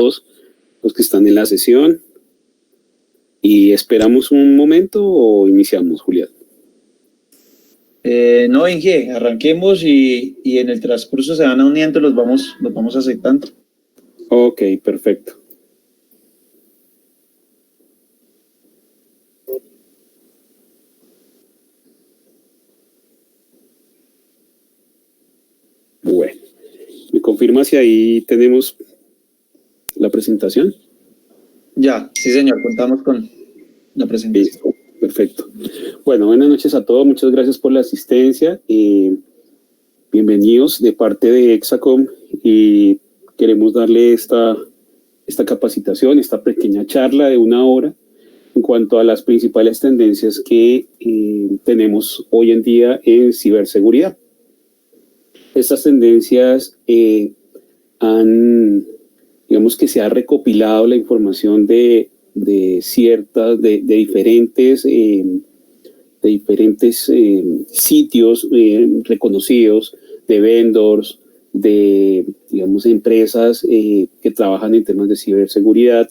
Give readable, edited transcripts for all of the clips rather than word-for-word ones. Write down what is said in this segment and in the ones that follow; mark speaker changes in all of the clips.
Speaker 1: los que están en la sesión. ¿Y esperamos un momento o iniciamos, Julián?
Speaker 2: No, Inge, arranquemos y en el transcurso se van uniendo, los vamos aceptando.
Speaker 1: Ok, perfecto. Bueno, ¿me confirma si ahí tenemos la presentación?
Speaker 2: Ya, sí señor, contamos con la presentación.
Speaker 1: Listo, perfecto. Bueno, buenas noches a todos, muchas gracias por la asistencia. Bienvenidos de parte de Hexacom y queremos darle esta capacitación, esta pequeña charla de 1 hora en cuanto a las principales tendencias que tenemos hoy en día en ciberseguridad. Estas tendencias digamos que se ha recopilado la información de diferentes sitios reconocidos, de vendors, de, digamos, empresas que trabajan en temas de ciberseguridad.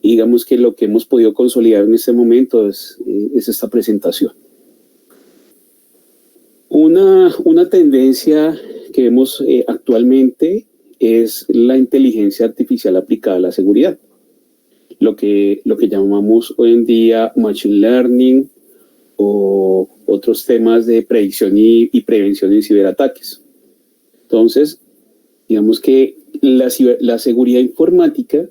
Speaker 1: Y digamos que lo que hemos podido consolidar en este momento es esta presentación. Una tendencia que vemos actualmente es la inteligencia artificial aplicada a la seguridad. Lo que llamamos hoy en día Machine Learning o otros temas de predicción y prevención en ciberataques. Entonces, digamos que la seguridad informática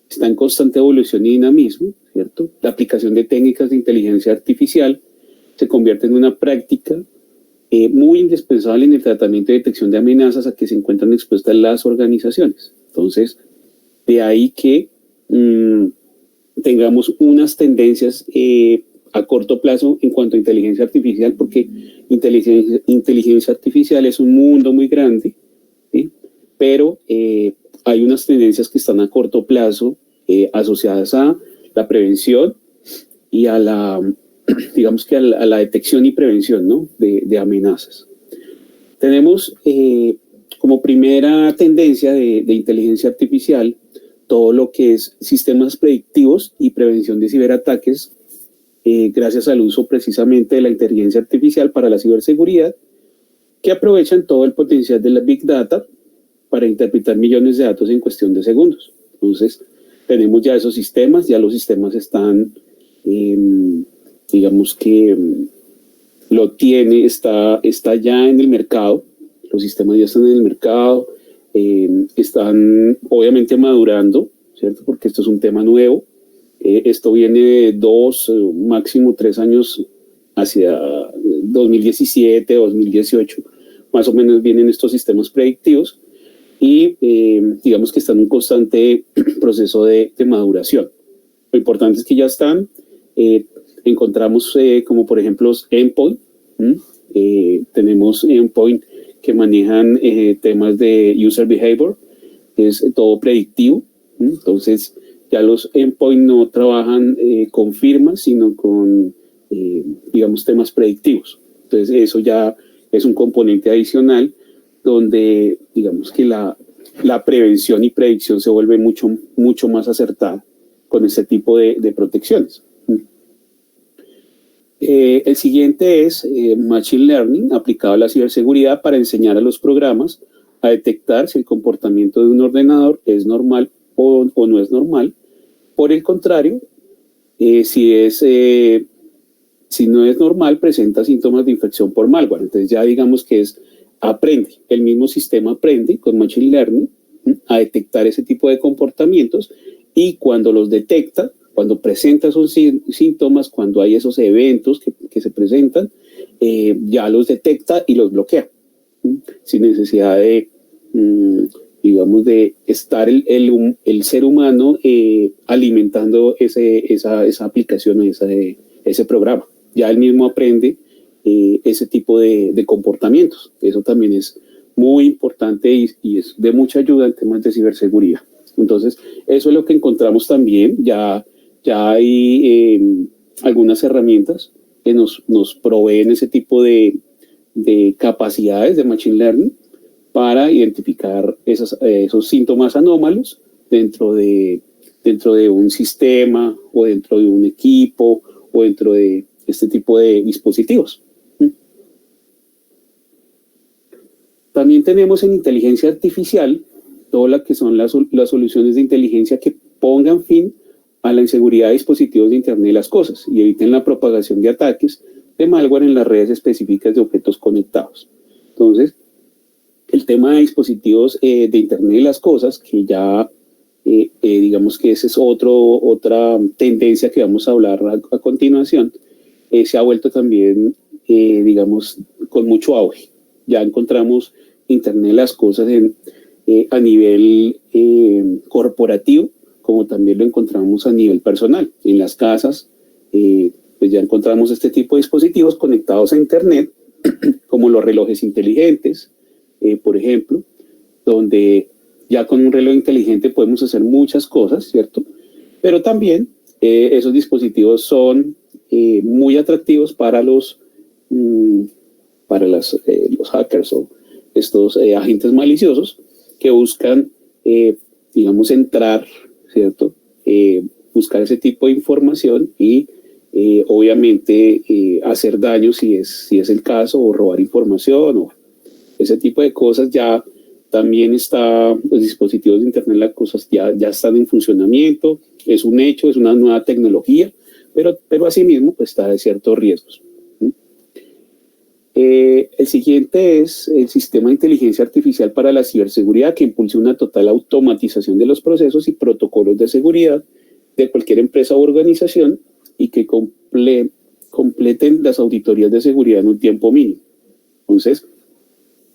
Speaker 1: está en constante evolución y dinamismo, ¿cierto? La aplicación de técnicas de inteligencia artificial se convierte en una práctica muy indispensable en el tratamiento y detección de amenazas a que se encuentran expuestas las organizaciones. Entonces, de ahí que tengamos unas tendencias a corto plazo en cuanto a inteligencia artificial, porque inteligencia artificial es un mundo muy grande, ¿sí? Pero hay unas tendencias que están a corto plazo asociadas a la prevención y a la, digamos que a la detección y prevención, ¿no? de amenazas. Tenemos como primera tendencia de inteligencia artificial todo lo que es sistemas predictivos y prevención de ciberataques gracias al uso precisamente de la inteligencia artificial para la ciberseguridad, que aprovechan todo el potencial de la Big Data para interpretar millones de datos en cuestión de segundos. Entonces, tenemos ya esos sistemas, ya los sistemas están, digamos que está ya en el mercado, los sistemas ya están en el mercado, están obviamente madurando, ¿cierto? Porque esto es un tema nuevo. Esto viene de 2, máximo 3 años hacia 2017, 2018, más o menos vienen estos sistemas predictivos y digamos que están en un constante proceso de maduración. Lo importante es que ya están, encontramos como por ejemplo Endpoint, tenemos Endpoint que manejan temas de user behavior, que es todo predictivo, entonces ya los endpoint no trabajan con firmas, sino con, digamos, temas predictivos. Entonces, eso ya es un componente adicional donde, digamos, que la prevención y predicción se vuelve mucho más acertada con este tipo de protecciones. El siguiente es Machine Learning aplicado a la ciberseguridad para enseñar a los programas a detectar si el comportamiento de un ordenador es normal o no es normal. Por el contrario, si no es normal, presenta síntomas de infección por malware. Entonces ya digamos que aprende, el mismo sistema aprende con Machine Learning a detectar ese tipo de comportamientos y cuando los detecta, cuando presenta esos síntomas, cuando hay esos eventos que se presentan, ya los detecta y los bloquea, sin necesidad de digamos, de estar el ser humano alimentando esa aplicación o ese programa. Ya él mismo aprende ese tipo de comportamientos. Eso también es muy importante y es de mucha ayuda en temas de ciberseguridad. Entonces, eso es lo que encontramos también. Ya hay algunas herramientas que nos proveen ese tipo de capacidades de Machine Learning para identificar esos síntomas anómalos dentro de un sistema o dentro de un equipo o dentro de este tipo de dispositivos. También tenemos en inteligencia artificial todas las que son las soluciones de inteligencia que pongan fin a la inseguridad de dispositivos de Internet de las cosas y eviten la propagación de ataques de malware en las redes específicas de objetos conectados. Entonces, el tema de dispositivos de Internet de las cosas, que ya digamos que esa es otra tendencia que vamos a hablar a continuación, se ha vuelto también, digamos, con mucho auge. Ya encontramos Internet de las cosas a nivel corporativo, como también lo encontramos a nivel personal. En las casas, pues ya encontramos este tipo de dispositivos conectados a Internet, como los relojes inteligentes, por ejemplo, donde ya con un reloj inteligente podemos hacer muchas cosas, ¿cierto? Pero también esos dispositivos son muy atractivos para los hackers o estos agentes maliciosos que buscan, digamos, entrar, ¿cierto? Buscar ese tipo de información y obviamente hacer daño si es el caso, o robar información o ese tipo de cosas. Ya también los dispositivos de Internet de las cosas ya están en funcionamiento, es un hecho, es una nueva tecnología, pero asimismo pues está de ciertos riesgos. El siguiente es el sistema de inteligencia artificial para la ciberseguridad, que impulsa una total automatización de los procesos y protocolos de seguridad de cualquier empresa o organización y que completen las auditorías de seguridad en un tiempo mínimo. Entonces,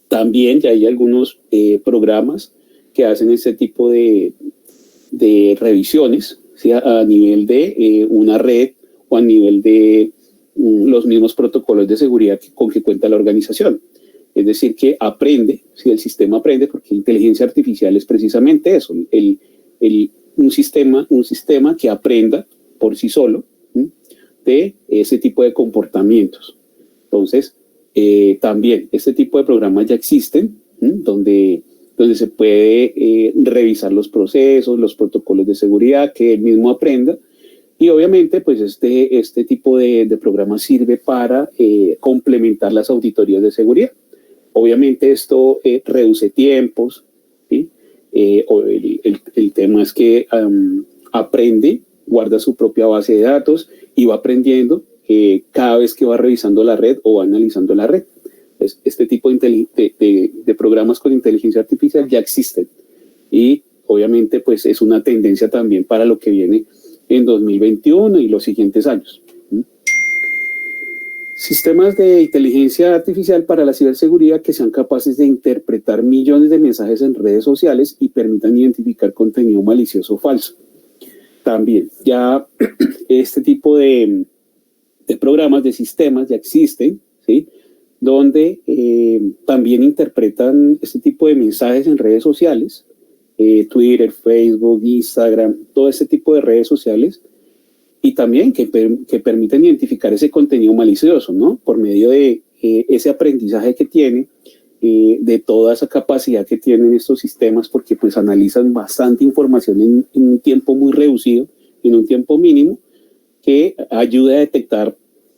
Speaker 1: también ya hay algunos programas que hacen este tipo de revisiones, ¿sí? A nivel de una red o a nivel de los mismos protocolos de seguridad con que cuenta la organización. Es decir, que aprende, si el sistema aprende, porque inteligencia artificial es precisamente eso, un sistema que aprenda por sí solo de ese tipo de comportamientos. Entonces, también este tipo de programas ya existen, donde se puede revisar los procesos, los protocolos de seguridad, que él mismo aprenda. Y obviamente, pues este tipo de programa sirve para complementar las auditorías de seguridad. Obviamente esto reduce tiempos, ¿sí? El tema es que aprende, guarda su propia base de datos y va aprendiendo cada vez que va revisando la red o va analizando la red. Este tipo de programas con inteligencia artificial ya existen y obviamente pues es una tendencia también para lo que viene en 2021 y los siguientes años. Sistemas de inteligencia artificial para la ciberseguridad que sean capaces de interpretar millones de mensajes en redes sociales y permitan identificar contenido malicioso o falso. También ya este tipo de programas, de sistemas ya existen, ¿sí? Donde también interpretan este tipo de mensajes en redes sociales, Twitter, Facebook, Instagram, todo este tipo de redes sociales, y también que permiten identificar ese contenido malicioso, ¿no? Por medio de ese aprendizaje que tiene, de toda esa capacidad que tienen estos sistemas, porque pues analizan bastante información en un tiempo muy reducido, en un tiempo mínimo, que ayuda a detectar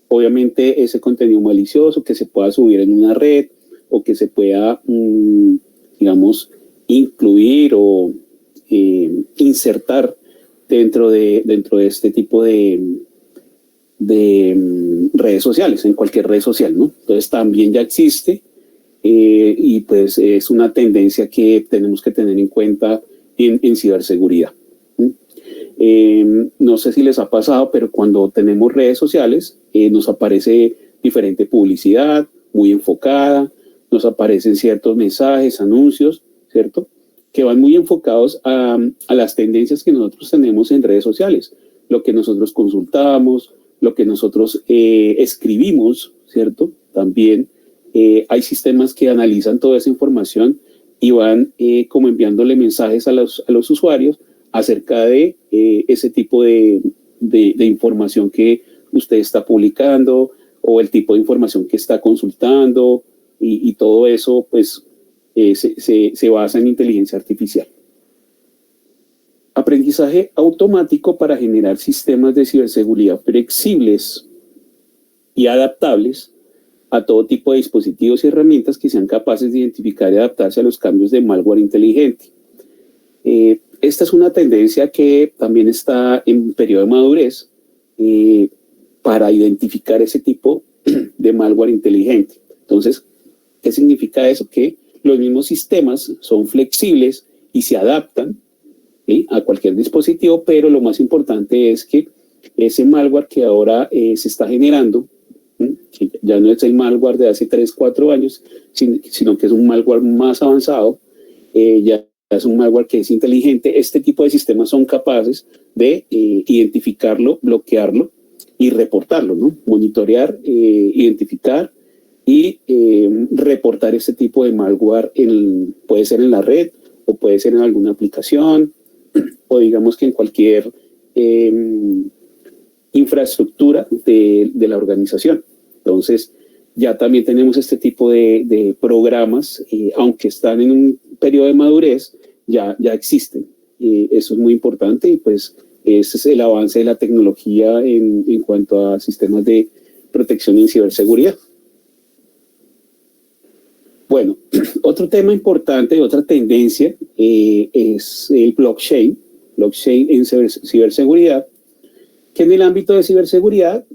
Speaker 1: obviamente ese contenido malicioso que se pueda subir en una red o que se pueda, digamos, incluir o insertar dentro de este tipo de redes sociales, en cualquier red social, ¿no? Entonces también ya existe y pues es una tendencia que tenemos que tener en cuenta en ciberseguridad. No sé si les ha pasado, pero cuando tenemos redes sociales nos aparece diferente publicidad, muy enfocada, nos aparecen ciertos mensajes, anuncios, ¿cierto? Que van muy enfocados a las tendencias que nosotros tenemos en redes sociales, lo que nosotros consultamos, lo que nosotros escribimos, ¿cierto? También hay sistemas que analizan toda esa información y van como enviándole mensajes a los usuarios acerca de ese tipo de información que usted está publicando o el tipo de información que está consultando y todo eso pues se basa en inteligencia artificial. Aprendizaje automático para generar sistemas de ciberseguridad flexibles y adaptables a todo tipo de dispositivos y herramientas que sean capaces de identificar y adaptarse a los cambios de malware inteligente. Esta es una tendencia que también está en periodo de madurez para identificar ese tipo de malware inteligente. Entonces, ¿qué significa eso? Que los mismos sistemas son flexibles y se adaptan a cualquier dispositivo, pero lo más importante es que ese malware que ahora se está generando, que ya no es el malware de hace 3, 4 años, sino que es un malware más avanzado, ya es un malware que es inteligente. Este tipo de sistemas son capaces de identificarlo, bloquearlo y reportarlo, ¿no? Monitorear, identificar y reportar este tipo de malware, puede ser en la red o puede ser en alguna aplicación o digamos que en cualquier infraestructura de la organización. Entonces, ya también tenemos este tipo de programas, aunque están en un periodo de madurez, ya existen. Eso es muy importante y pues ese es el avance de la tecnología en cuanto a sistemas de protección en ciberseguridad. Bueno, otro tema importante, otra tendencia es el blockchain en ciberseguridad, que en el ámbito de ciberseguridad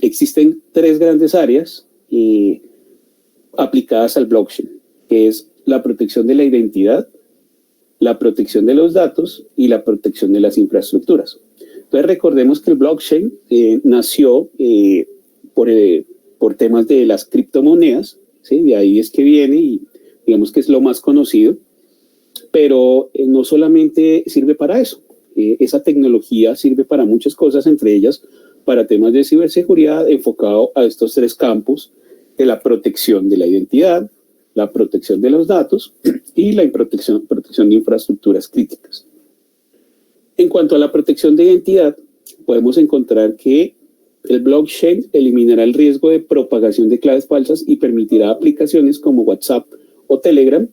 Speaker 1: existen 3 grandes áreas aplicadas al blockchain, que es la protección de la identidad, la protección de los datos y la protección de las infraestructuras. Entonces recordemos que el blockchain nació por temas de las criptomonedas, ¿sí? De ahí es que viene y digamos que es lo más conocido, pero no solamente sirve para eso. Esa tecnología sirve para muchas cosas, entre ellas para temas de ciberseguridad enfocado a estos 3 campos de la protección de la identidad, la protección de los datos y la protección de infraestructuras críticas. En cuanto a la protección de identidad, podemos encontrar que el blockchain eliminará el riesgo de propagación de claves falsas y permitirá a aplicaciones como WhatsApp o Telegram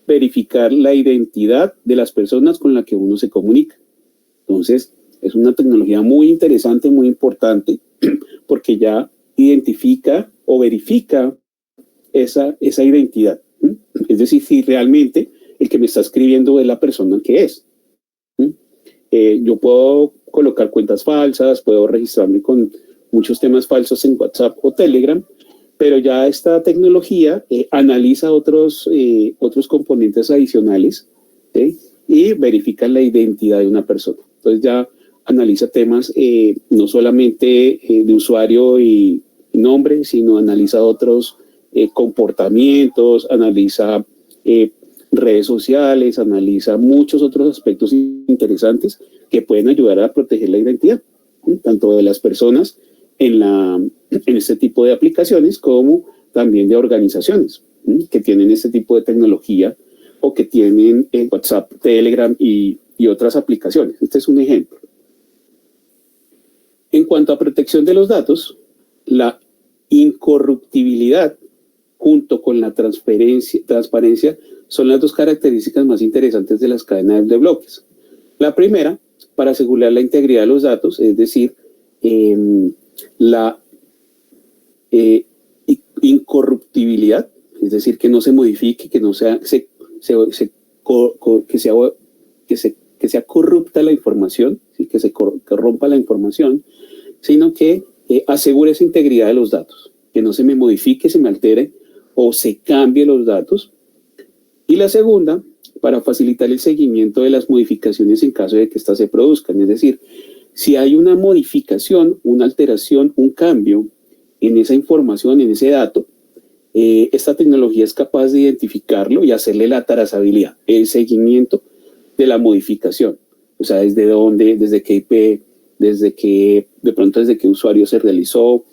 Speaker 1: verificar la identidad de las personas con las que uno se comunica. Entonces, es una tecnología muy interesante, muy importante, porque ya identifica o verifica esa identidad. Es decir, si realmente el que me está escribiendo es la persona que es. Yo puedo colocar cuentas falsas, puedo registrarme con muchos temas falsos en WhatsApp o Telegram, pero ya esta tecnología analiza otros componentes adicionales, ¿sí? Y verifica la identidad de una persona. Entonces ya analiza temas no solamente de usuario y nombre, sino analiza otros comportamientos, analiza redes sociales, analiza muchos otros aspectos interesantes que pueden ayudar a proteger la identidad, tanto de las personas en este tipo de aplicaciones como también de organizaciones que tienen este tipo de tecnología o que tienen WhatsApp, Telegram y otras aplicaciones. Este es un ejemplo. En cuanto a protección de los datos, la incorruptibilidad junto con la transparencia son las 2 características más interesantes de las cadenas de bloques. La primera, para asegurar la integridad de los datos, es decir, la incorruptibilidad, es decir, que no se modifique, que no sea, que sea corrupta la información, ¿sí? Que se corrompa la información, sino que asegure esa integridad de los datos, que no se me modifique, se me altere o se cambie los datos. Y la segunda, para facilitar el seguimiento de las modificaciones en caso de que éstas se produzcan, es decir, si hay una modificación, una alteración, un cambio en esa información, en ese dato, esta tecnología es capaz de identificarlo y hacerle la trazabilidad, el seguimiento de la modificación. O sea, desde dónde, desde qué IP, desde qué usuario se realizó,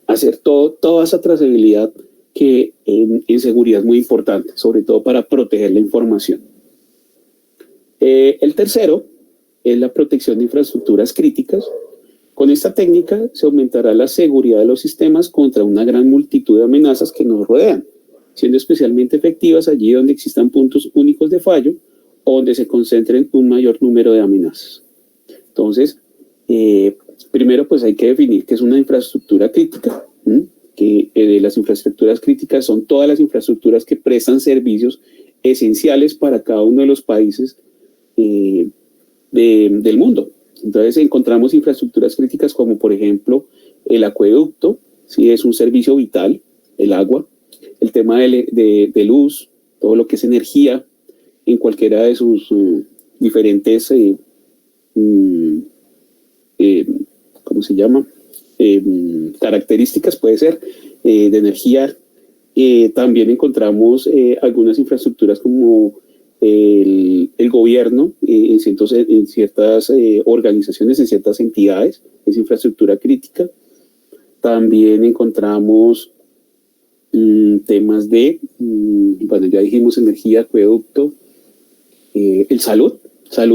Speaker 1: hacer toda esa trazabilidad que en seguridad es muy importante, sobre todo para proteger la información. El tercero es la protección de infraestructuras críticas. Con esta técnica se aumentará la seguridad de los sistemas contra una gran multitud de amenazas que nos rodean, siendo especialmente efectivas allí donde existan puntos únicos de fallo o donde se concentren un mayor número de amenazas. Entonces, primero pues hay que definir qué es una infraestructura crítica, que las infraestructuras críticas son todas las infraestructuras que prestan servicios esenciales para cada uno de los países del mundo. Entonces encontramos infraestructuras críticas como por ejemplo el acueducto, ¿sí? Es un servicio vital, el agua, el tema de luz, todo lo que es energía en cualquiera de sus diferentes ¿cómo se llama? Características, puede ser, de energía. También encontramos algunas infraestructuras como el gobierno en ciertas organizaciones, en ciertas entidades, es infraestructura crítica. También encontramos temas de, bueno, ya dijimos energía, acueducto, el salud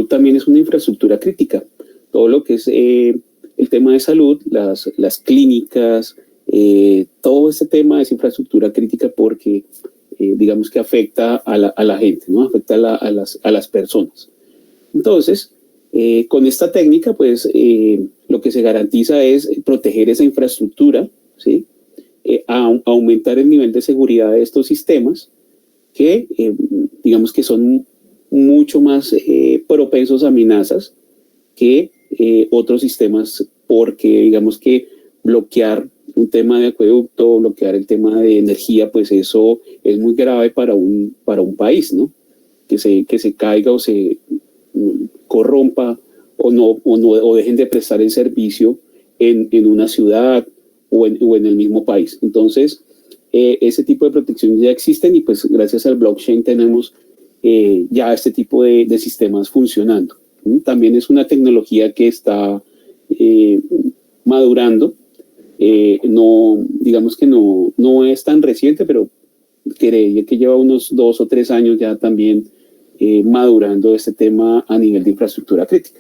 Speaker 1: también es una infraestructura crítica. Todo lo que es el tema de salud, las clínicas, todo este tema es infraestructura crítica porque digamos que afecta a la gente, ¿no? Afecta a las personas. Entonces, con esta técnica, pues lo que se garantiza es proteger esa infraestructura, ¿sí? Aumentar el nivel de seguridad de estos sistemas que digamos que son mucho más propensos a amenazas que otros sistemas, porque digamos que bloquear un tema de acueducto, bloquear el tema de energía, pues eso es muy grave para un país, ¿no? Que se caiga o se corrompa o dejen de prestar el servicio en una ciudad o en el mismo país. Entonces, ese tipo de protecciones ya existen y pues gracias al blockchain tenemos ya este tipo de sistemas funcionando. También es una tecnología que está madurando. No, digamos que no es tan reciente, pero creería que lleva unos 2 o 3 años ya también madurando este tema a nivel de infraestructura crítica.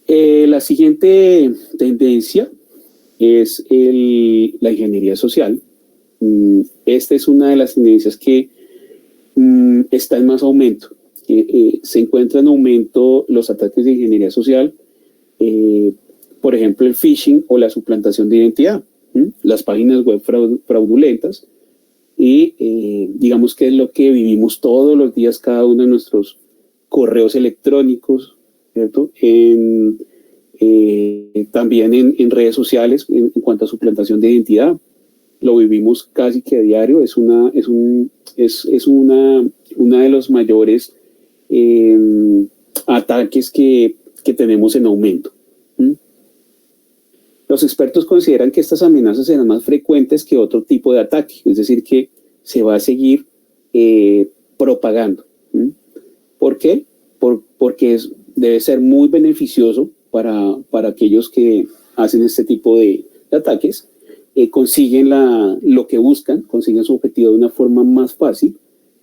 Speaker 1: La siguiente tendencia es la ingeniería social. Esta es una de las tendencias que está en más aumento. Se encuentra en aumento los ataques de ingeniería social, por ejemplo el phishing o la suplantación de identidad, las páginas web fraudulentas y digamos que es lo que vivimos todos los días cada uno de nuestros correos electrónicos, ¿cierto? También en redes sociales en cuanto a suplantación de identidad. Lo vivimos casi que a diario, es una de los mayores ataques que tenemos en aumento. Los expertos consideran que estas amenazas serán más frecuentes que otro tipo de ataque, es decir, que se va a seguir propagando. ¿Por qué? Porque debe ser muy beneficioso para aquellos que hacen este tipo de ataques. Consiguen lo que buscan, consiguen su objetivo de una forma más fácil,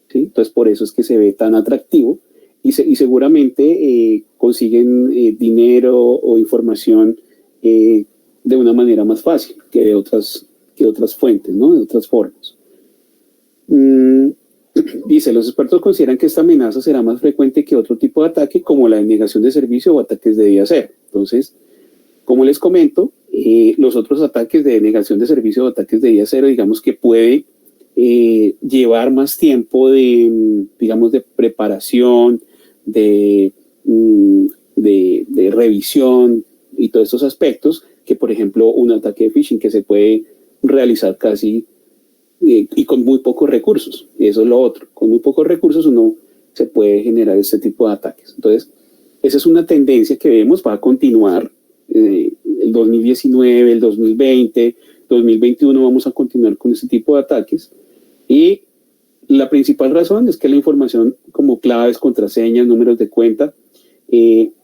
Speaker 1: ¿sí? Entonces por eso es que se ve tan atractivo y seguramente consiguen dinero o información de una manera más fácil que de otras fuentes, ¿no? De otras formas. Dice, los expertos consideran que esta amenaza será más frecuente que otro tipo de ataque como la denegación de servicio o ataques de día cero. Entonces, como les comento, los otros ataques de denegación de servicio o ataques de día cero, digamos que puede llevar más tiempo de preparación, de revisión y todos estos aspectos que, por ejemplo, un ataque de phishing que se puede realizar casi y con muy pocos recursos. Eso es lo otro. Con muy pocos recursos uno se puede generar este tipo de ataques. Entonces, esa es una tendencia que vemos, va a continuar. El 2019, el 2020, 2021 vamos a continuar con este tipo de ataques y la principal razón es que la información como claves, contraseñas, números de cuenta,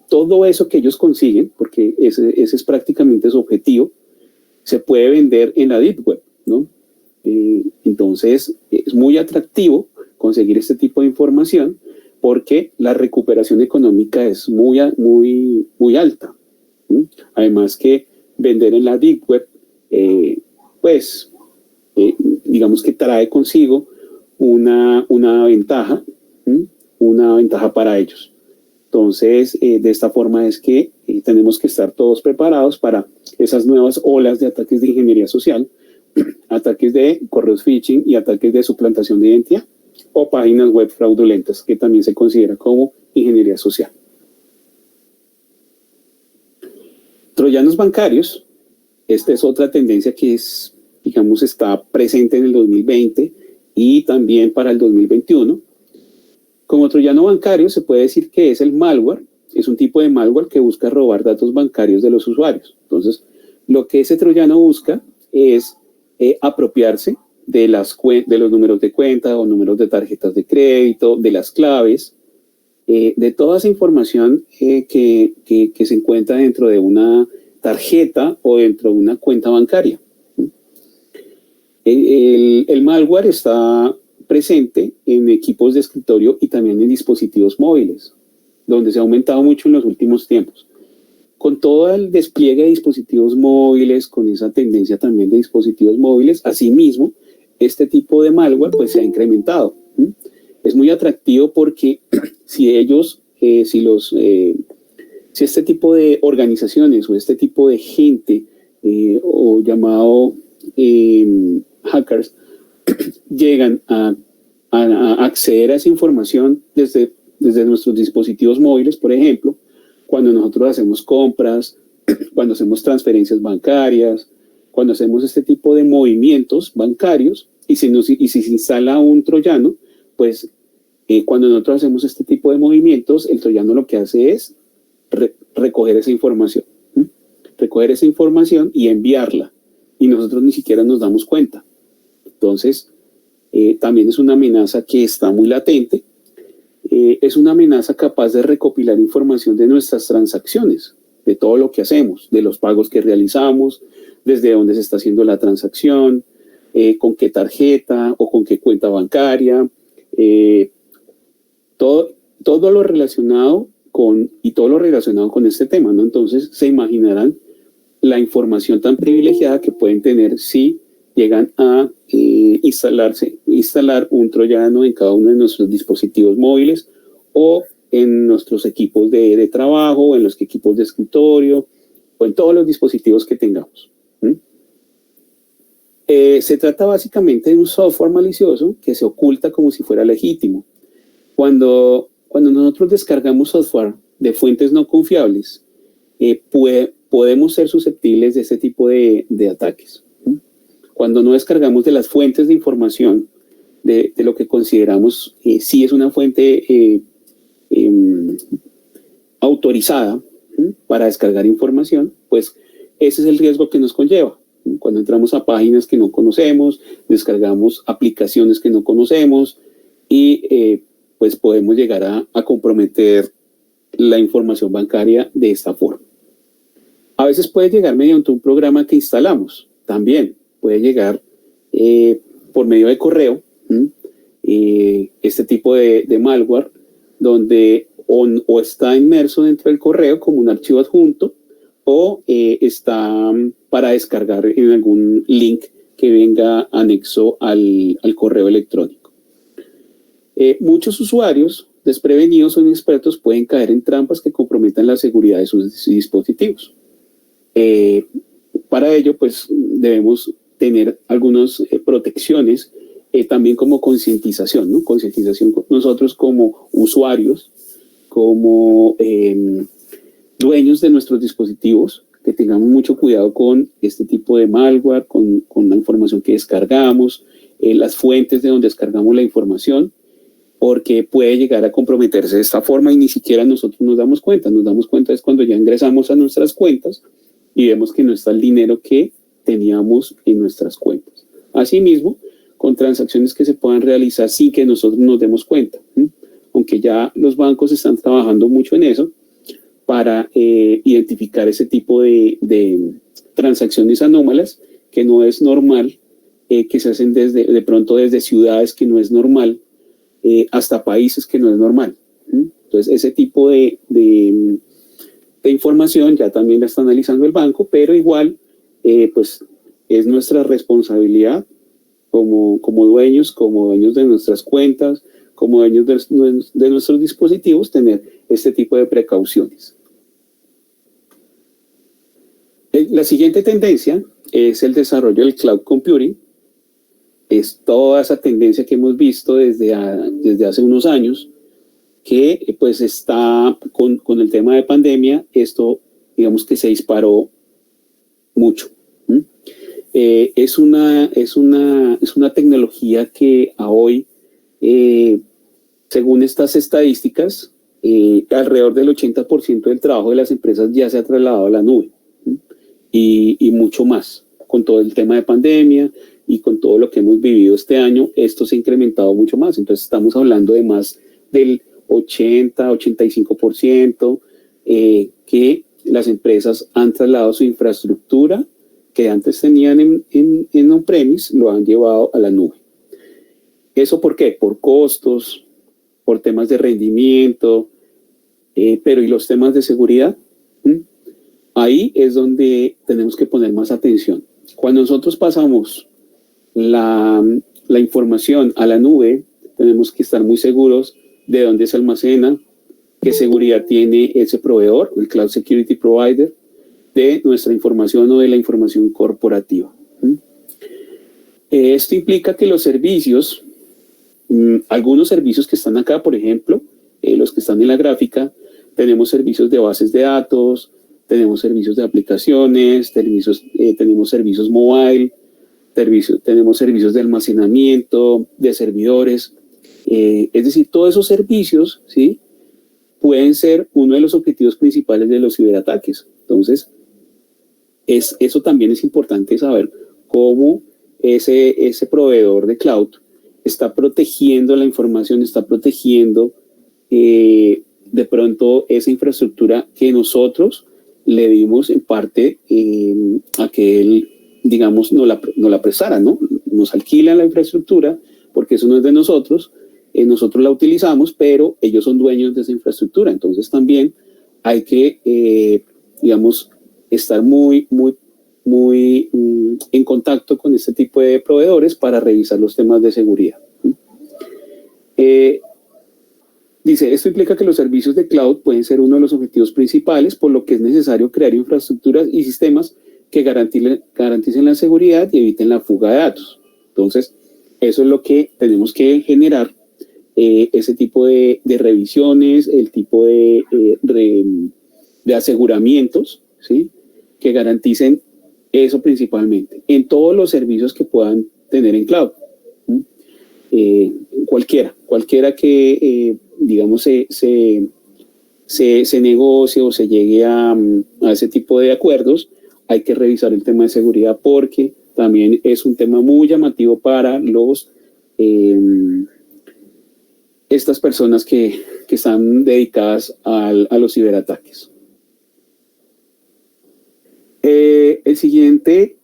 Speaker 1: todo eso que ellos consiguen, porque ese es prácticamente su objetivo, se puede vender en la Deep Web, ¿no? Entonces es muy atractivo conseguir este tipo de información porque la recuperación económica es muy alta. Además que vender en la Deep Web, digamos que trae consigo una ventaja, una ventaja para ellos. Entonces, de esta forma es que tenemos que estar todos preparados para esas nuevas olas de ataques de ingeniería social, ataques de correos phishing y ataques de suplantación de identidad o páginas web fraudulentas, que también se considera como ingeniería social. Troyanos bancarios, esta es otra tendencia que es, digamos, está presente en el 2020 y también para el 2021. Como troyano bancario se puede decir que es el malware, es un tipo de malware que busca robar datos bancarios de los usuarios. Entonces, lo que ese troyano busca es apropiarse de los números de cuenta o números de tarjetas de crédito, de las claves, de toda esa información que se encuentra dentro de una tarjeta o dentro de una cuenta bancaria. El malware está presente en equipos de escritorio y también en dispositivos móviles, donde se ha aumentado mucho en los últimos tiempos. Con todo el despliegue de dispositivos móviles, con esa tendencia también de dispositivos móviles, asimismo, este tipo de malware pues se ha incrementado. Es muy atractivo porque si este tipo de organizaciones o este tipo de gente o llamado hackers llegan a acceder a esa información desde nuestros dispositivos móviles, por ejemplo, cuando nosotros hacemos compras, cuando hacemos transferencias bancarias, cuando hacemos este tipo de movimientos bancarios y si se instala un troyano, pues cuando nosotros hacemos este tipo de movimientos, el troyano lo que hace es recoger esa información y enviarla y nosotros ni siquiera nos damos cuenta. Entonces, también es una amenaza que está muy latente. Es una amenaza capaz de recopilar información de nuestras transacciones, de todo lo que hacemos, de los pagos que realizamos, desde dónde se está haciendo la transacción, con qué tarjeta o con qué cuenta bancaria, todo lo relacionado con este tema, ¿no? Entonces se imaginarán la información tan privilegiada que pueden tener si llegan a instalar un troyano en cada uno de nuestros dispositivos móviles o en nuestros equipos de trabajo, o en los equipos de escritorio, o en todos los dispositivos que tengamos. Se trata básicamente de un software malicioso que se oculta como si fuera legítimo. Cuando nosotros descargamos software de fuentes no confiables, podemos ser susceptibles de este tipo de ataques. Cuando no descargamos de las fuentes de información, de lo que consideramos si es una fuente autorizada para descargar información, pues ese es el riesgo que nos conlleva. Cuando entramos a páginas que no conocemos, descargamos aplicaciones que no conocemos y pues podemos llegar a comprometer la información bancaria de esta forma. A veces puede llegar mediante un programa que instalamos, también puede llegar por medio de correo, este tipo de malware, donde o está inmerso dentro del correo como un archivo adjunto o está para descargar en algún link que venga anexo al correo electrónico. Muchos usuarios desprevenidos o inexpertos pueden caer en trampas que comprometan la seguridad de sus dispositivos. Para ello, pues debemos tener algunas protecciones, también como concientización, ¿no? Concientización nosotros como usuarios, como dueños de nuestros dispositivos, que tengamos mucho cuidado con este tipo de malware, con la información que descargamos, las fuentes de donde descargamos la información, porque puede llegar a comprometerse de esta forma y ni siquiera nosotros nos damos cuenta. Nos damos cuenta es cuando ya ingresamos a nuestras cuentas y vemos que no está el dinero que teníamos en nuestras cuentas. Asimismo, con transacciones que se puedan realizar sin que nosotros nos demos cuenta. Aunque ya los bancos están trabajando mucho en eso para identificar ese tipo de transacciones anómalas que no es normal, que se hacen de pronto desde ciudades que no es normal, hasta países que no es normal. Entonces, ese tipo de información ya también la está analizando el banco, pero igual, pues es nuestra responsabilidad como dueños de nuestras cuentas, como dueños de nuestros dispositivos, tener este tipo de precauciones. La siguiente tendencia es el desarrollo del cloud computing. Es toda esa tendencia que hemos visto desde hace unos años, que pues está con el tema de pandemia, esto digamos que se disparó mucho. Es una tecnología que a hoy, según estas estadísticas, alrededor del 80% del trabajo de las empresas ya se ha trasladado a la nube, y mucho más. Con todo el tema de pandemia y con todo lo que hemos vivido este año, esto se ha incrementado mucho más. Entonces estamos hablando de más del 80-85% que las empresas han trasladado su infraestructura que antes tenían en on-premise, lo han llevado a la nube. ¿Eso por qué? Por costos, por temas de rendimiento, pero ¿y los temas de seguridad? Ahí es donde tenemos que poner más atención. Cuando nosotros pasamos la información a la nube, tenemos que estar muy seguros de dónde se almacena, qué seguridad tiene ese proveedor, el Cloud Security Provider, de nuestra información o de la información corporativa. Esto implica que los servicios, algunos servicios que están acá, por ejemplo, los que están en la gráfica, tenemos servicios de bases de datos, tenemos servicios de aplicaciones, tenemos servicios mobile, tenemos servicios de almacenamiento, de servidores. Es decir, todos esos servicios, ¿sí?, pueden ser uno de los objetivos principales de los ciberataques. Entonces, eso también es importante saber cómo ese proveedor de cloud está protegiendo la información, está protegiendo de pronto esa infraestructura que nosotros le dimos en parte a que él, digamos, no la prestara, ¿no? Nos alquilan la infraestructura porque eso no es de nosotros, nosotros la utilizamos, pero ellos son dueños de esa infraestructura. Entonces también hay que, digamos, estar muy en contacto con este tipo de proveedores para revisar los temas de seguridad. Dice, esto implica que los servicios de cloud pueden ser uno de los objetivos principales, por lo que es necesario crear infraestructuras y sistemas que garanticen la seguridad y eviten la fuga de datos. Entonces, eso es lo que tenemos que generar, ese tipo de revisiones, el tipo de aseguramientos, ¿sí?, que garanticen eso principalmente en todos los servicios que puedan tener en cloud. Cualquiera que, digamos, se negocie o se llegue a ese tipo de acuerdos, hay que revisar el tema de seguridad porque también es un tema muy llamativo para estas personas que están dedicadas a los ciberataques. El siguiente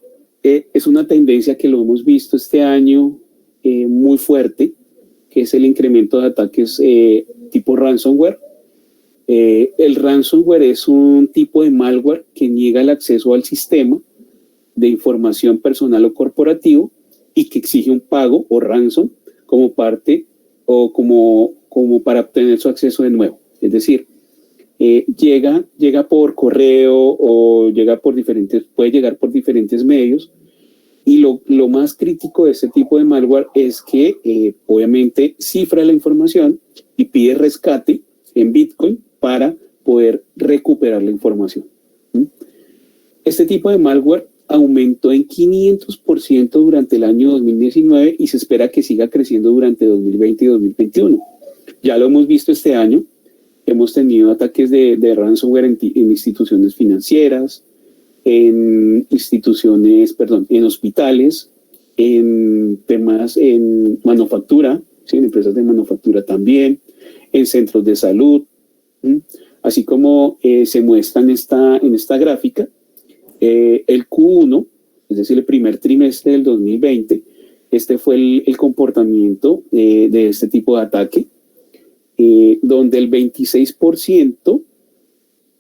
Speaker 1: es una tendencia que lo hemos visto este año muy fuerte, que es el incremento de ataques tipo ransomware. El ransomware es un tipo de malware que niega el acceso al sistema de información personal o corporativo y que exige un pago o ransom como parte o como para obtener su acceso de nuevo. Es decir, llega por correo o puede llegar por diferentes medios. Y lo más crítico de este tipo de malware es que obviamente cifra la información y pide rescate en Bitcoin para poder recuperar la información. Este tipo de malware aumentó en 500% durante el año 2019 y se espera que siga creciendo durante 2020 y 2021. Ya lo hemos visto este año. Hemos tenido ataques de ransomware en instituciones financieras, en hospitales, en manufactura, ¿sí?, en empresas de manufactura también, en centros de salud, así como se muestra en esta gráfica, el Q1, es decir, el primer trimestre del 2020, este fue el comportamiento de este tipo de ataque, donde el 26%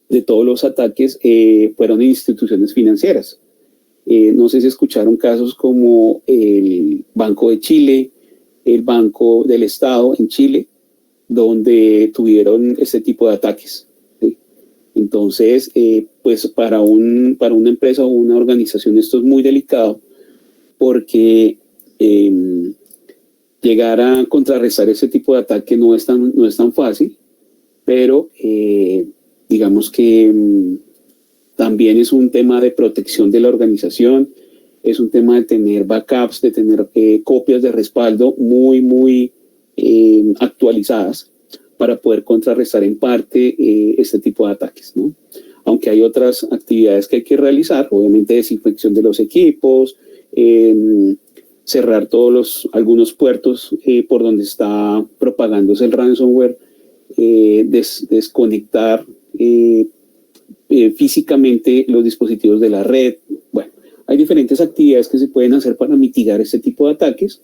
Speaker 1: de todos los ataques fueron en instituciones financieras. No sé si escucharon casos como el Banco de Chile, el Banco del Estado en Chile, donde tuvieron este tipo de ataques, ¿sí? Entonces, pues para una empresa o una organización esto es muy delicado porque llegar a contrarrestar ese tipo de ataque no es tan fácil, pero digamos que también es un tema de protección de la organización, es un tema de tener backups, de tener copias de respaldo muy actualizadas para poder contrarrestar en parte este tipo de ataques, ¿no? Aunque hay otras actividades que hay que realizar, obviamente desinfección de los equipos, cerrar algunos puertos por donde está propagándose el ransomware, desconectar físicamente los dispositivos de la red. Bueno, hay diferentes actividades que se pueden hacer para mitigar este tipo de ataques,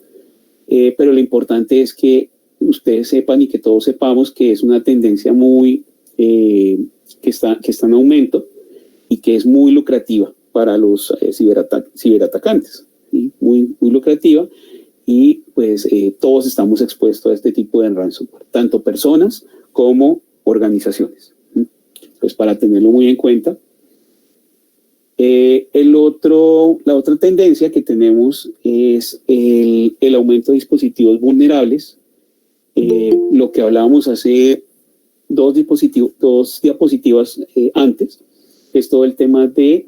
Speaker 1: pero lo importante es que ustedes sepan y que todos sepamos que es una tendencia que está en aumento y que es muy lucrativa para los ciberatacantes, ¿sí? Muy lucrativa, y pues todos estamos expuestos a este tipo de ransomware, tanto personas como organizaciones. Pues para tenerlo muy en cuenta. La otra tendencia que tenemos es el aumento de dispositivos vulnerables. Lo que hablábamos hace dos diapositivas antes, es todo el tema de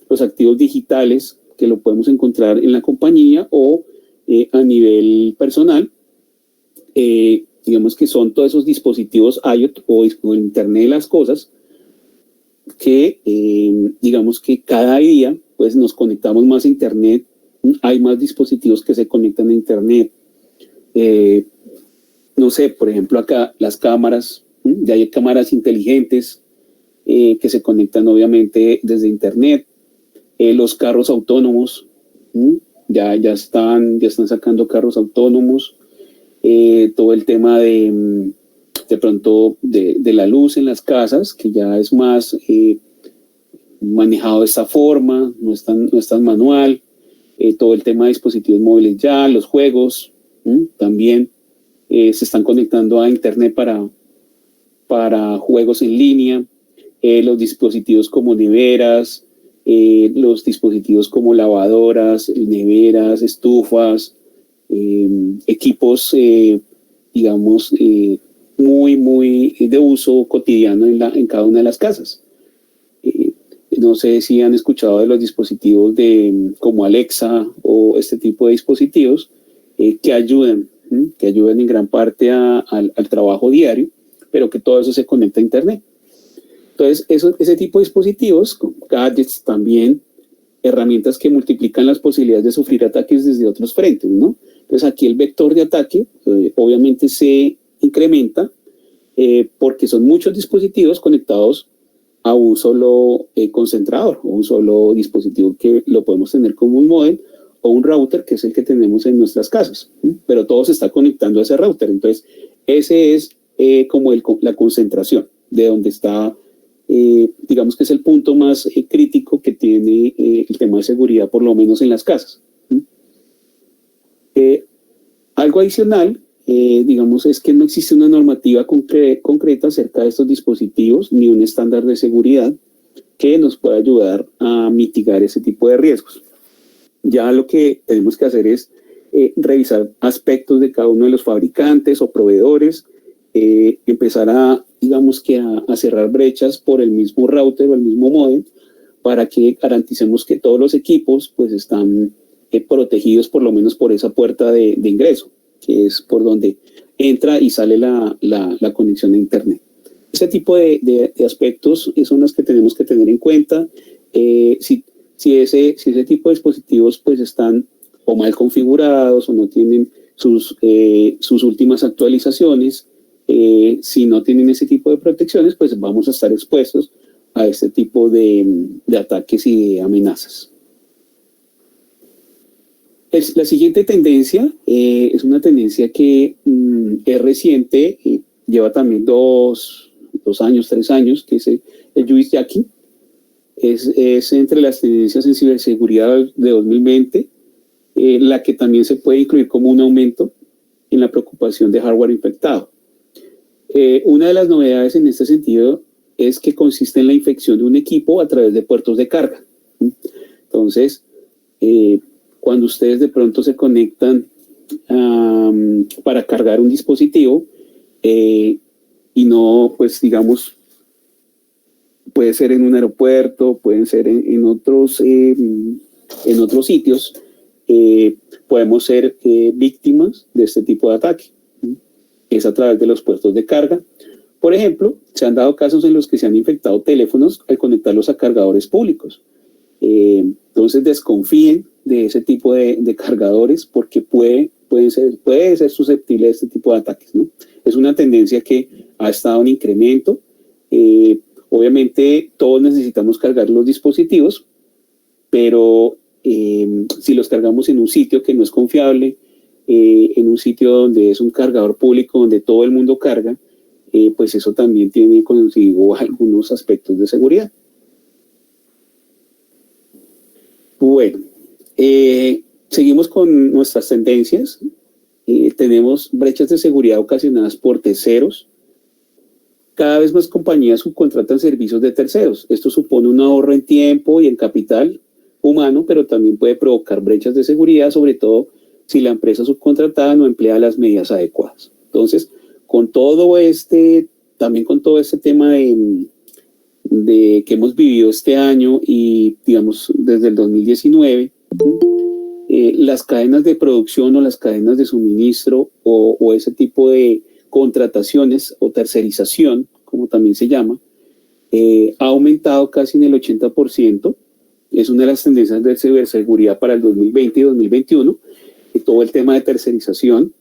Speaker 1: los activos digitales que lo podemos encontrar en la compañía o a nivel personal. Digamos que son todos esos dispositivos IoT o Internet de las cosas que digamos que cada día pues nos conectamos más a Internet, hay más dispositivos que se conectan a Internet. No sé, por ejemplo acá las cámaras, ya hay cámaras inteligentes que se conectan obviamente desde Internet. Los carros autónomos, ya están sacando carros autónomos. Todo el tema de pronto de la luz en las casas, que ya es más manejado de esta forma, no es tan manual. Todo el tema de dispositivos móviles ya, los juegos también se están conectando a Internet para juegos en línea. Los dispositivos como neveras, los dispositivos como lavadoras, neveras, estufas, equipos, digamos, muy de uso cotidiano en cada una de las casas. No sé si han escuchado de los dispositivos como Alexa o este tipo de dispositivos que ayudan en gran parte al trabajo diario, pero que todo eso se conecta a Internet. Entonces, ese tipo de dispositivos, gadgets también, herramientas que multiplican las posibilidades de sufrir ataques desde otros frentes, ¿no? Entonces, aquí el vector de ataque obviamente se incrementa porque son muchos dispositivos conectados a un solo concentrador o un solo dispositivo que lo podemos tener como un módem o un router, que es el que tenemos en nuestras casas, pero todo se está conectando a ese router. Entonces, ese es como la concentración de donde está, digamos que es el punto más crítico que tiene el tema de seguridad, por lo menos en las casas. Algo adicional, digamos, es que no existe una normativa concreta acerca de estos dispositivos ni un estándar de seguridad que nos pueda ayudar a mitigar ese tipo de riesgos. Ya lo que tenemos que hacer es revisar aspectos de cada uno de los fabricantes o proveedores, empezar a cerrar brechas por el mismo router o el mismo módem para que garanticemos que todos los equipos pues están protegidos por lo menos por esa puerta de ingreso, que es por donde entra y sale la conexión a Internet. Ese tipo de aspectos son los que tenemos que tener en cuenta. Si ese tipo de dispositivos pues están o mal configurados o no tienen sus últimas actualizaciones, si no tienen ese tipo de protecciones, pues vamos a estar expuestos a este tipo de ataques y de amenazas. La siguiente tendencia es una tendencia que es reciente, lleva también 2 años, 3 años, que es el juice jacking. es entre las tendencias en ciberseguridad de 2020, la que también se puede incluir como un aumento en la preocupación de hardware infectado. Una de las novedades en este sentido es que consiste en la infección de un equipo a través de puertos de carga. Entonces, cuando ustedes de pronto se conectan para cargar un dispositivo y no, pues digamos, puede ser en un aeropuerto, pueden ser en otros sitios, podemos ser víctimas de este tipo de ataque. Es a través de los puertos de carga. Por ejemplo, se han dado casos en los que se han infectado teléfonos al conectarlos a cargadores públicos. Entonces desconfíen de ese tipo de cargadores porque puede ser susceptible de este tipo de ataques, ¿no? Es una tendencia que ha estado en incremento. Obviamente todos necesitamos cargar los dispositivos, pero si los cargamos en un sitio que no es confiable, en un sitio donde es un cargador público, donde todo el mundo carga, pues eso también tiene consigo algunos aspectos de seguridad. Bueno, seguimos con nuestras tendencias. Tenemos brechas de seguridad ocasionadas por terceros. Cada vez más compañías subcontratan servicios de terceros. Esto supone un ahorro en tiempo y en capital humano, pero también puede provocar brechas de seguridad, sobre todo si la empresa subcontratada no emplea las medidas adecuadas. Entonces, también con todo este tema de que hemos vivido este año y, digamos, desde el 2019, las cadenas de producción o las cadenas de suministro o ese tipo de contrataciones o tercerización, como también se llama, ha aumentado casi en el 80%. Es una de las tendencias de ciberseguridad para el 2020 y 2021. Todo el tema de tercerización.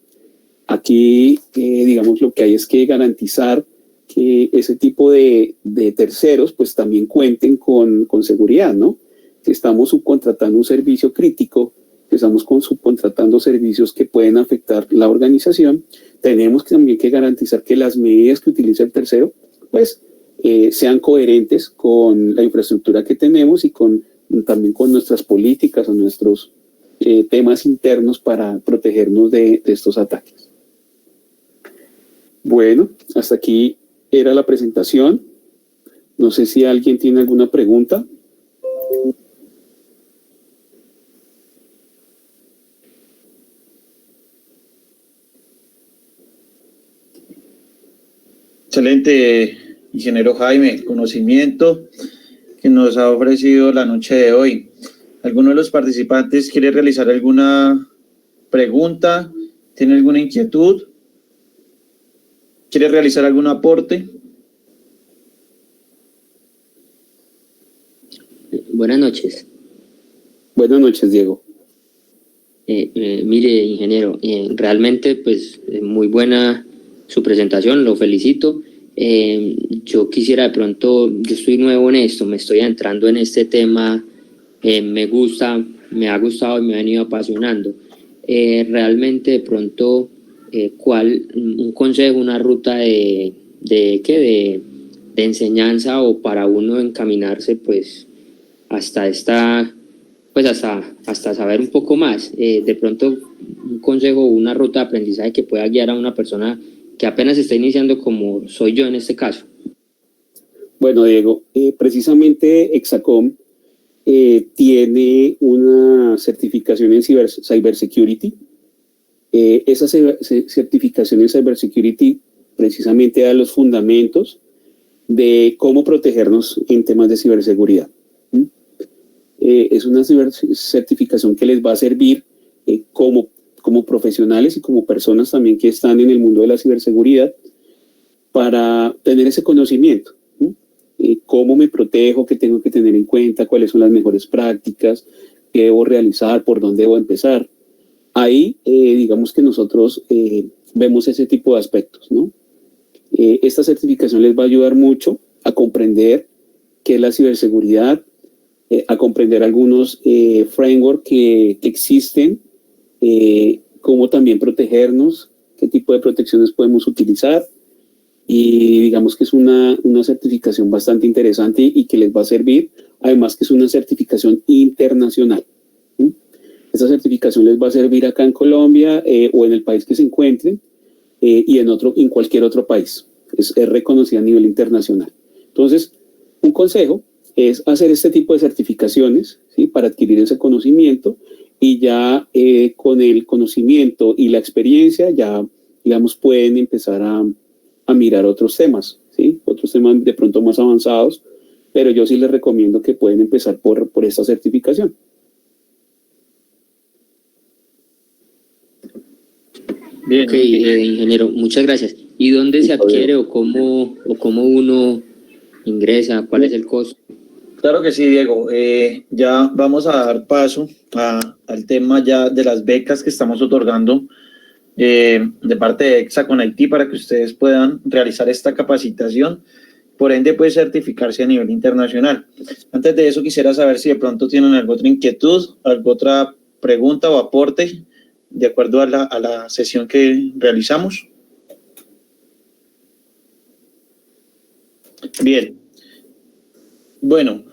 Speaker 1: Aquí, digamos, lo que hay es que garantizar que ese tipo de terceros pues también cuenten con seguridad, ¿no? Si estamos subcontratando un servicio crítico, si estamos subcontratando servicios que pueden afectar la organización, tenemos también que garantizar que las medidas que utiliza el tercero pues sean coherentes con la infraestructura que tenemos y también con nuestras políticas o nuestros temas internos para protegernos de estos ataques. Bueno, hasta aquí era la presentación. No sé si alguien tiene alguna pregunta.
Speaker 2: Excelente, ingeniero Jaime, el conocimiento que nos ha ofrecido la noche de hoy. ¿Alguno de los participantes quiere realizar alguna pregunta? ¿Tiene alguna inquietud? ¿Quiere realizar algún aporte?
Speaker 3: Buenas noches.
Speaker 1: Buenas noches, Diego.
Speaker 3: Mire, ingeniero, realmente pues muy buena su presentación, lo felicito. Yo quisiera de pronto, yo estoy nuevo en esto, me estoy entrando en este tema, me ha gustado y me ha venido apasionando. Realmente de pronto, un consejo, una ruta de enseñanza o para uno encaminarse pues hasta saber un poco más, de pronto un consejo o una ruta de aprendizaje que pueda guiar a una persona que apenas está iniciando como soy yo en este caso.
Speaker 1: Bueno, Diego, precisamente Hexacom tiene una certificación en cybersecurity. Esa certificación en cybersecurity precisamente da los fundamentos de cómo protegernos en temas de ciberseguridad. Es una certificación que les va a servir como profesionales y como personas también que están en el mundo de la ciberseguridad para tener ese conocimiento. ¿Cómo me protejo? ¿Qué tengo que tener en cuenta? ¿Cuáles son las mejores prácticas? ¿Qué debo realizar? ¿Por dónde debo empezar? Ahí, digamos que nosotros vemos ese tipo de aspectos, ¿no? Esta certificación les va a ayudar mucho a comprender qué es la ciberseguridad, a comprender algunos frameworks que existen, cómo también protegernos, qué tipo de protecciones podemos utilizar y digamos que es una certificación bastante interesante y que les va a servir, además que es una certificación internacional. Esta certificación les va a servir acá en Colombia o en el país que se encuentren y en cualquier otro país. Es reconocida a nivel internacional. Entonces, un consejo es hacer este tipo de certificaciones, ¿sí? Para adquirir ese conocimiento y ya con el conocimiento y la experiencia ya, digamos, pueden empezar a mirar otros temas, ¿sí? Otros temas de pronto más avanzados, pero yo sí les recomiendo que pueden empezar por esta certificación.
Speaker 3: Bien, ok, ingeniero, muchas gracias. ¿Y dónde se adquiere o cómo uno ingresa? ¿Cuál es el costo?
Speaker 2: Claro que sí, Diego. Ya vamos a dar paso al tema ya de las becas que estamos otorgando de parte de Hexacon Haití para que ustedes puedan realizar esta capacitación, por ende puede certificarse a nivel internacional. Antes de eso quisiera saber si de pronto tienen alguna otra inquietud, alguna otra pregunta o aporte de acuerdo a la sesión que realizamos. Bien. Bueno,